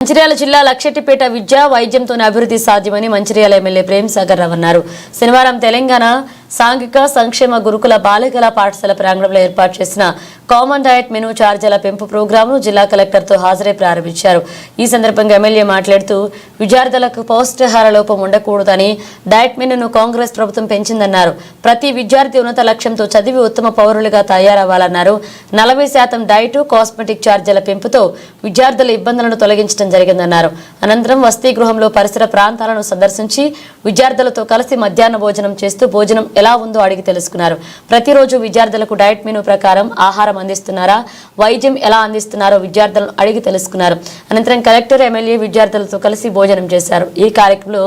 మంచిర్యాల జిల్లా లక్షెట్టిపేట విద్య వైద్యంతోనే అభివృద్ధి సాధ్యమని మంచిర్యాల ఎమ్మెల్యే ప్రేమ్ సాగర్ రావు అన్నారు. శనివారం తెలంగాణ సాంఘిక సంక్షేమ గురుకుల బాలికల పాఠశాల ప్రాంగణంలో ఏర్పాటు చేసిన కామన్ డయట్ మెనూ ఛార్జీల పెంపు ప్రోగ్రాంను జిల్లా కలెక్టర్తో హాజరై ప్రారంభించారు. ఈ సందర్భంగా ఎమ్మెల్యే మాట్లాడుతూ విద్యార్థులకు పౌష్టికాహార లోపం ఉండకూడదని డయట్ మెనూను కాంగ్రెస్ ప్రభుత్వం పెంచిందన్నారు. ప్రతి విద్యార్థి ఉన్నత లక్ష్యంతో చదివి ఉత్తమ పౌరులుగా తయారవ్వాలన్నారు. 40% డైట్ కాస్మెటిక్ ఛార్జీల పెంపుతో విద్యార్థుల ఇబ్బందులను తొలగించడం జరిగిందన్నారు. అనంతరం వసతి గృహంలో పరిసర ప్రాంతాలను సందర్శించి విద్యార్థులతో కలిసి మధ్యాహ్న భోజనం చేస్తూ భోజనం ఎలా ఉందో అడిగి తెలుసుకున్నారు. ప్రతిరోజు విద్యార్థులకు డైట్ మెనూ ప్రకారం ఆహారం అందిస్తున్నారా, వైద్యం ఎలా అందిస్తున్నారో విద్యార్థులను అడిగి తెలుసుకున్నారు. అనంతరం కలెక్టర్, ఎమ్మెల్యే విద్యార్థులతో కలిసి భోజనం చేశారు. ఈ కార్యక్రమంలో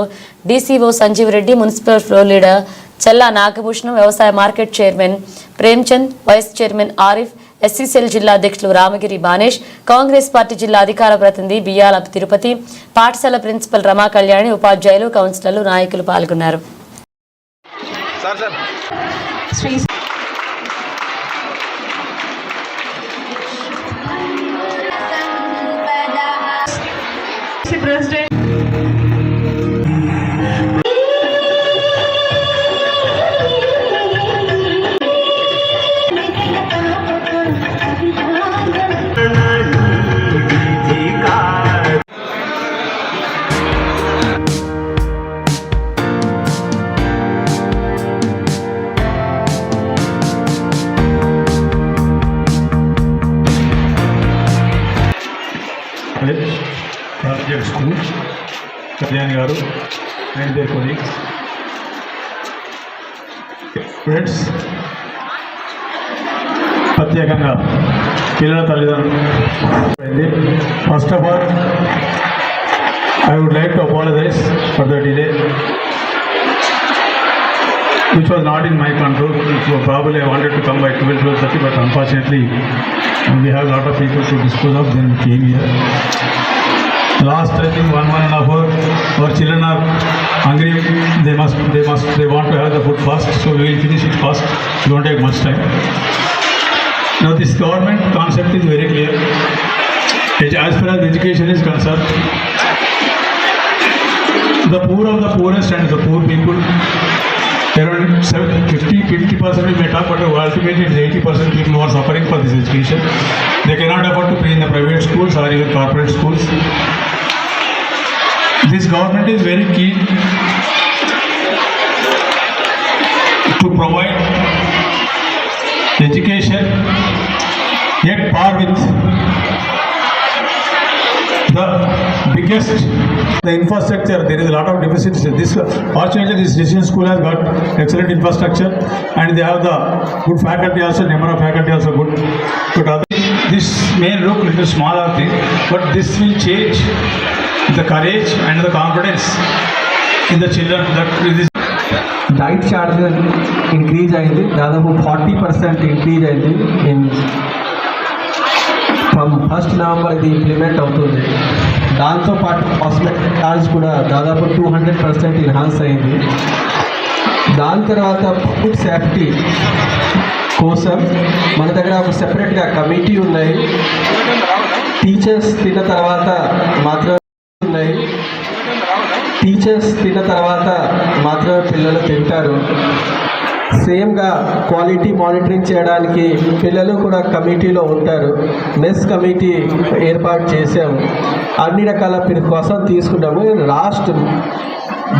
DCO Sanjeev Reddy, municipal floor leader Chella Nagabhushanam, వ్యవసాయ market chairman Premchand, vice chairman Arif, SCCL జిల్లా అధ్యక్షులు రామగిరి బానేష్, కాంగ్రెస్ పార్టీ జిల్లా అధికార ప్రతినిధి బియ్యాల తిరుపతి, పాఠశాల ప్రిన్సిపల్ రమా కళ్యాణి, ఉపాధ్యాయులు, కౌన్సిలర్లు, నాయకులు పాల్గొన్నారు. Project School, Kalyani Garu, and their colleagues. Friends, ప్రత్యేకంగా పిల్లల తల్లిదండ్రులు, first of all, I would like to apologize for the delay, which was not in my control. So probably I wanted to come by 12:30, but unfortunately we have a lot of people to dispose of, then we came here. Last I think 1.5 hour, our children are hungry. They want to have the food fast, so we will finish it fast. It won't take much time. Now this government concept is very clear. As far as education is concerned, the poor of the poorest and the poor people, around 50% we may talk, but ultimately it is 80% people who are suffering for this education. They cannot afford to pay in the private schools or even corporate schools. This government is very keen to provide education at par with the biggest, the infrastructure. There is a lot of deficits. Fortunately, this decision school has got excellent infrastructure and they have the good faculty also, number of faculty also good. This may look a little smaller thing, but this will change the courage and the confidence in the children that this diet charge increase అయింది. దాదాపు 40% increase అయింది. From 1st November ఇది implement అవుతుంది. దాంతోపాటు cosmetic charge కూడా దాదాపు 200% enhance అయింది. దాని తర్వాత ఫుడ్ సేఫ్టీ కోసం మన దగ్గర ఒక సెపరేట్గా కమిటీ ఉన్నాయి. టీచర్స్ తిన్న తర్వాత మాత్రమే పిల్లలు తింటారు. సేమ్గా క్వాలిటీ మానిటరింగ్ చేయడానికి పిల్లలు కూడా కమిటీలో ఉంటారు. మెస్ కమిటీ ఏర్పాటు చేసాము. అన్ని రకాల కోసం తీసుకున్నాము. రాష్ట్ర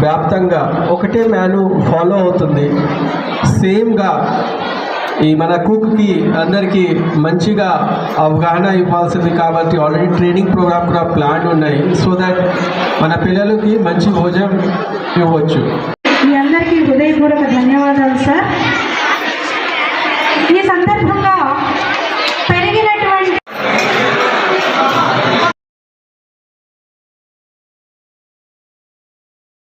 వ్యాప్తంగా ఒకటే మాన్యూ ఫాలో అవుతుంది. సేమ్గా ఈ మన కుక్కి అందరికీ మంచిగా అవగాహన ఇవ్వాల్సింది కాబట్టి ఆల్రెడీ ట్రైనింగ్ ప్రోగ్రామ్ కూడా ప్లాన్ ఉన్నాయి. సో దట్ మన పిల్లలకి మంచి భోజనం ఇవ్వచ్చు. మీ అందరికీ హృదయపూర్వక ధన్యవాదాలు సార్. ఈ సందర్భంగా